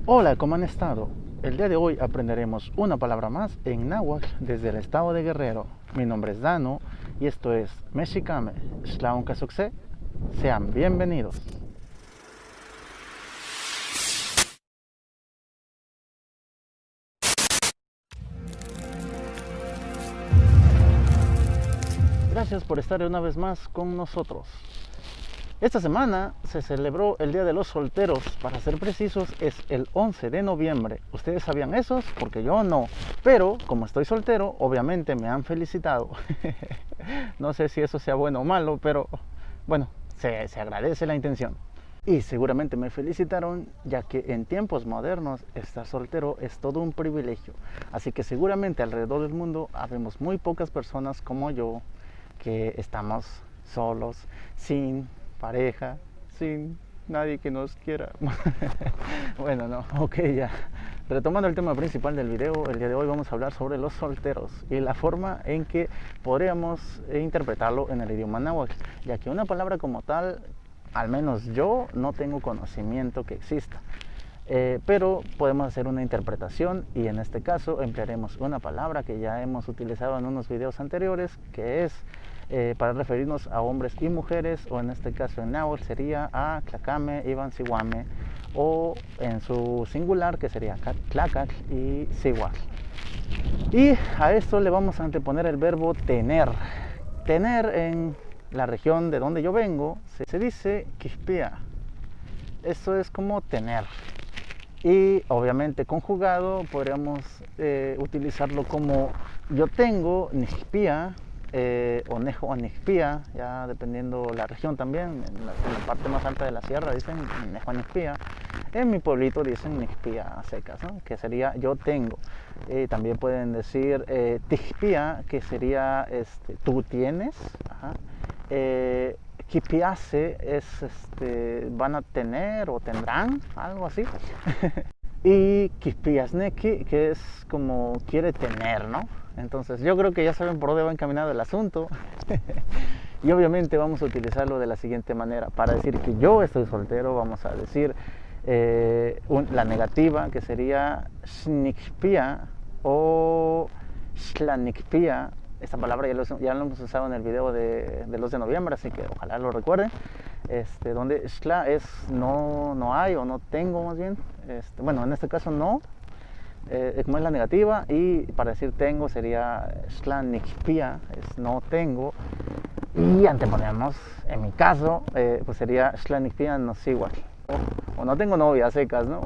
Hola, ¿cómo han estado? El día de hoy aprenderemos una palabra más en náhuatl desde el estado de Guerrero. Mi nombre es Dano y esto es Mexicame, Xtlaoncasukse. Sean bienvenidos. Gracias por estar una vez más con nosotros. Esta semana se celebró el Día de los Solteros, para ser precisos es el 11 de noviembre. ¿Ustedes sabían eso? Porque yo no. Pero como estoy soltero, obviamente me han felicitado. No sé si eso sea bueno o malo, pero bueno, se agradece la intención. Y seguramente me felicitaron, ya que en tiempos modernos estar soltero es todo un privilegio. Así que seguramente alrededor del mundo habemos muy pocas personas como yo que estamos solos, sin pareja, sin nadie que nos quiera. Bueno, no, ok, ya. Retomando el tema principal del video, el día de hoy vamos a hablar sobre los solteros y la forma en que podríamos interpretarlo en el idioma náhuatl, ya que una palabra como tal, al menos yo no tengo conocimiento que exista. Pero podemos hacer una interpretación y en este caso emplearemos una palabra que ya hemos utilizado en unos videos anteriores, que es para referirnos a hombres y mujeres, o en este caso en náhuatl sería a tlacame, iban, sihuame, o en su singular que sería tlacatl y sihuatl. Y a esto le vamos a anteponer el verbo tener. Tener en la región de donde yo vengo se dice quixpia. Eso es como tener. Y obviamente conjugado podríamos utilizarlo como yo tengo, nixpia, o nejo o nixpia, ya dependiendo la región también. En la parte más alta de la sierra dicen nejo o nixpia. En mi pueblito dicen nixpia secas, ¿no? Que sería yo tengo. También pueden decir tixpia, que sería tú tienes. Ajá. Kipiase es van a tener o tendrán, algo así. Y kispiasneki, que es como quiere tener, ¿no? Entonces yo creo que ya saben por dónde va encaminado el asunto. Y obviamente vamos a utilizarlo de la siguiente manera. Para decir que yo estoy soltero, vamos a decir la negativa, que sería shnikpia o shlannikpia. Esta palabra ya lo hemos usado en el video del 2 de noviembre, así que ojalá lo recuerden. Donde shla es no hay o no tengo, más bien. Bueno, en este caso no, como es la negativa, y para decir tengo sería shlannikpia, es no tengo. Y anteponemos, en mi caso, pues sería shlannikpia no sihuatl, o no tengo novia secas, ¿no?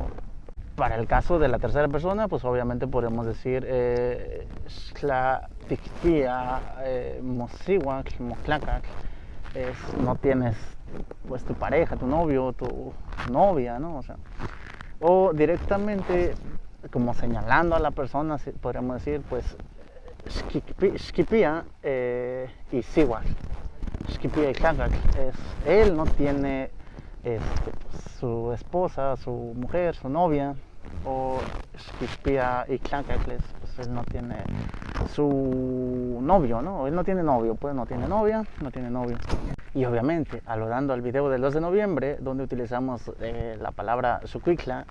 Para el caso de la tercera persona, pues obviamente podemos decir shla-tikpia, mosihuatl, moclacatl, no tienes pues tu pareja, tu novio, tu novia, ¿no? O directamente como señalando a la persona, podríamos decir pues shkipia y sihuatl. Shkipia y tlacatl es él no tiene su esposa, su mujer, su novia. O Shkipia y tlacatl, pues él no tiene su novio, ¿no? Él no tiene novio, pues no tiene novia, no tiene novio. Y obviamente, aludando al video del 2 de noviembre, donde utilizamos la palabra sucuicla,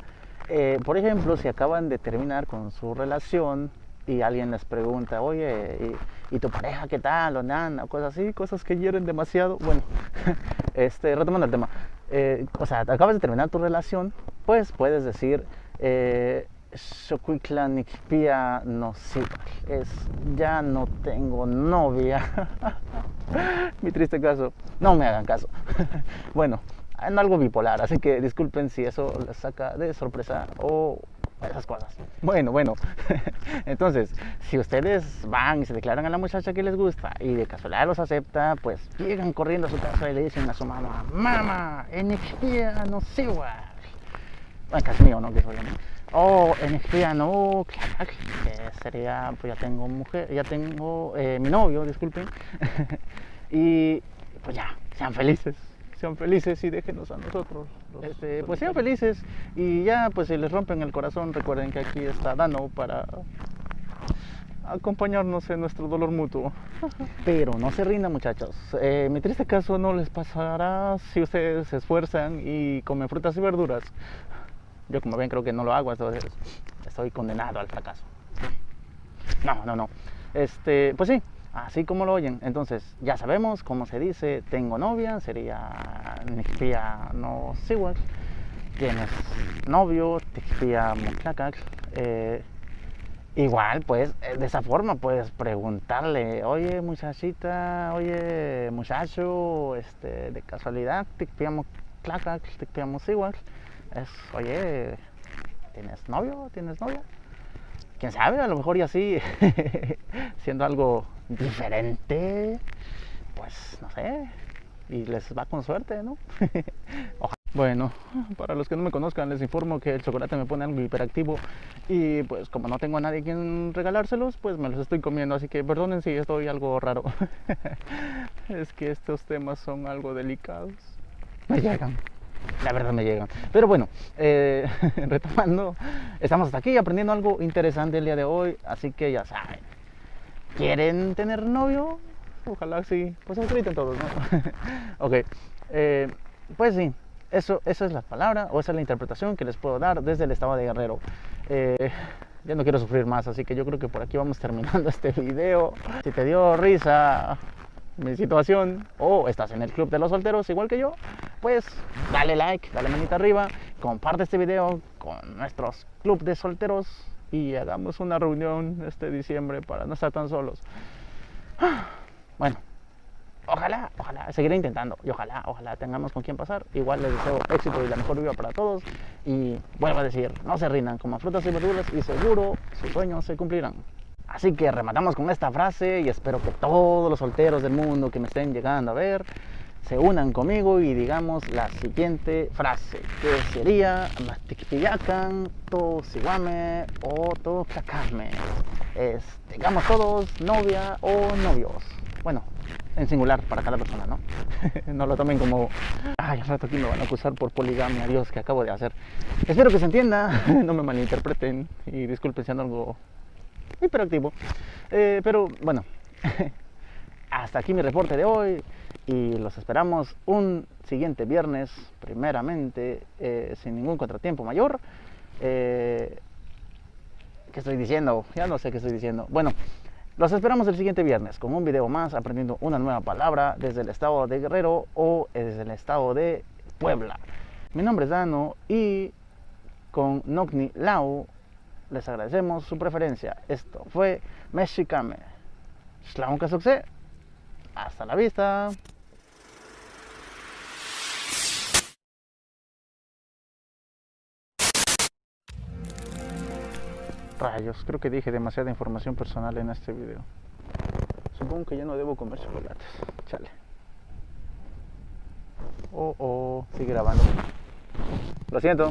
por ejemplo, si acaban de terminar con su relación y alguien les pregunta, oye, ¿y tu pareja qué tal? O nana, o cosas así, cosas que hieren demasiado. Bueno, retomando el tema, o sea, acabas de terminar tu relación, pues puedes decir Xocuitlanicpia no sihuatl, es ya no tengo novia. Mi triste caso, no me hagan caso. Bueno, en algo bipolar, así que disculpen si eso les saca de sorpresa o esas cosas. Bueno, entonces, si ustedes van y se declaran a la muchacha que les gusta y de casualidad los acepta, pues llegan corriendo a su casa y le dicen a su mamá, mamá, enixpia no sihuatl. En caso mío, ¿no? Que soy yo. O enixpia no, claro, que sería, pues ya tengo mujer, ya tengo mi novio, disculpen. Y pues ya, sean felices y déjenos a nosotros. Pues sean felices y ya, pues si les rompen el corazón, recuerden que aquí está Dano para acompañarnos en nuestro dolor mutuo. Pero no se rindan, muchachos. Mi triste caso no les pasará si ustedes se esfuerzan y comen frutas y verduras. Yo como ven creo que no lo hago, entonces estoy condenado al fracaso. No. Pues sí, así como lo oyen. Entonces ya sabemos cómo se dice tengo novia, sería Nixpia no siwak. Tienes novio, Tixpia mutlakak. Igual, pues, de esa forma puedes preguntarle, oye muchachita, oye muchacho, de casualidad, Tixpia mutlakak, Tixpia musiwak. Oye, ¿tienes novio? ¿Tienes novia? Quién sabe, a lo mejor y así, siendo algo diferente, pues no sé, y les va con suerte, ¿no? Ojalá. Bueno, para los que no me conozcan, les informo que el chocolate me pone algo hiperactivo y pues como no tengo a nadie quien regalárselos, pues me los estoy comiendo, así que perdonen si estoy algo raro. Es que estos temas son algo delicados. Me llegan. La verdad me llegan. Pero bueno, retomando, estamos hasta aquí aprendiendo algo interesante el día de hoy, así que ya saben, ¿quieren tener novio? Ojalá sí, pues ahorita todos, ¿no? Ok, pues sí, eso es la palabra o esa es la interpretación que les puedo dar desde el estado de Guerrero. Ya no quiero sufrir más, así que yo creo que por aquí vamos terminando este video. Si te dio risa mi situación o estás en el club de los solteros igual que yo, pues dale like, dale manita arriba, comparte este video con nuestros club de solteros y hagamos una reunión este diciembre para no estar tan solos. Bueno, ojalá seguiré intentando y ojalá tengamos con quién pasar. Igual les deseo éxito y la mejor vida para todos y vuelvo a decir, no se rindan, coman frutas y verduras y seguro sus sueños se cumplirán. Así que rematamos con esta frase y espero que todos los solteros del mundo que me estén llegando a ver se unan conmigo y digamos la siguiente frase, que sería Matikpiyakan, to siwame o to kakame. Tengamos todos novia o novios. Bueno, en singular para cada persona, ¿no? No lo tomen como, ay, al rato aquí me van a acusar por poligamia, Dios, que acabo de hacer. Espero que se entienda, no me malinterpreten y disculpen si ando algo hiperactivo, pero bueno, hasta aquí mi reporte de hoy y los esperamos un siguiente viernes, primeramente, sin ningún contratiempo mayor. ¿Qué estoy diciendo? Ya no sé qué estoy diciendo. Bueno, los esperamos el siguiente viernes con un video más, aprendiendo una nueva palabra desde el estado de Guerrero o desde el estado de Puebla. Mi nombre es Dano y con Nokni Lau les agradecemos su preferencia. Esto fue Mexicame. Shlaun Kasukse. Hasta la vista. Rayos, creo que dije demasiada información personal en este video. Supongo que ya no debo comer chocolates. Chale. Sigue grabando. Lo siento.